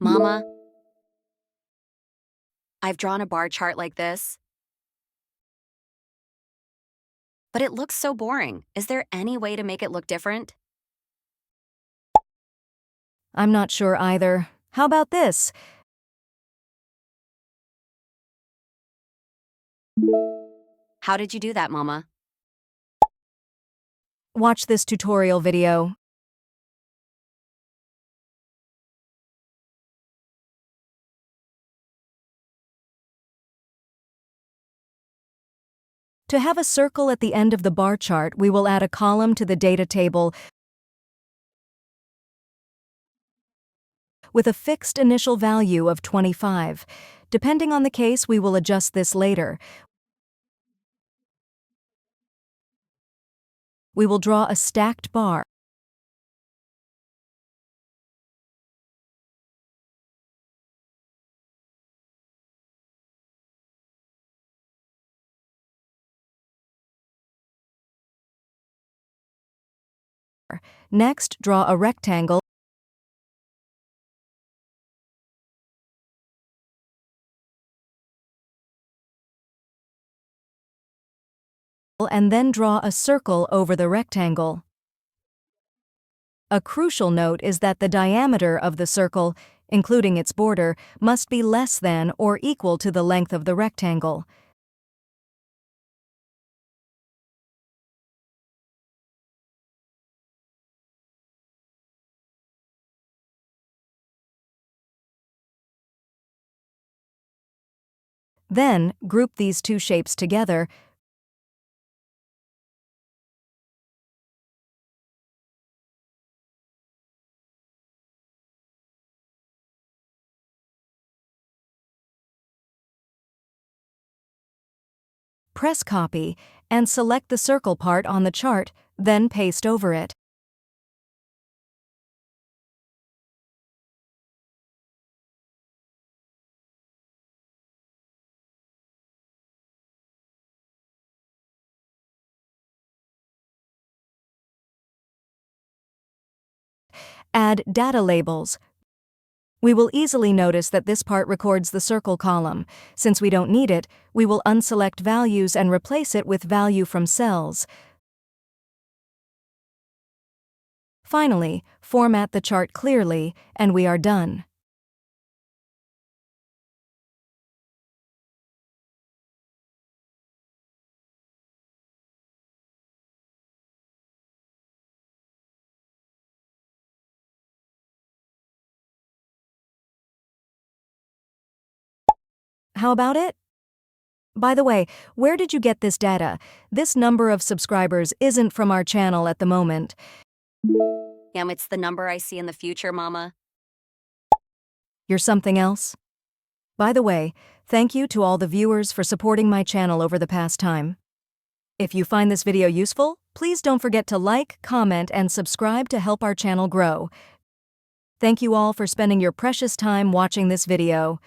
Mama, I've drawn a bar chart like this, but it looks so boring. Is there any way to make it look different? I'm not sure either. How about this? How did you do that, Mama? Watch this tutorial video. To have a circle at the end of the bar chart, we will add a column to the data table with a fixed initial value of 25. Depending on the case, we will adjust this later. We will draw a stacked bar. Next, draw a rectangle and then draw a circle over the rectangle. A crucial note is that the diameter of the circle, including its border, must be less than or equal to the length of the rectangle. Then, group these two shapes together press copy, and select the circle part on the chart, then paste over it. Add data labels. We will easily notice that this part records the circle column. Since we don't need it, we will unselect values and replace it with value from cells. Finally, format the chart clearly, and we are done. How about it? By the way, where did you get this data? This number of subscribers isn't from our channel at the moment. It's the number I see in the future, Mama. You're something else? By the way, thank you to all the viewers for supporting my channel over the past time. If you find this video useful, please don't forget to like, comment, and subscribe to help our channel grow. Thank you all for spending your precious time watching this video.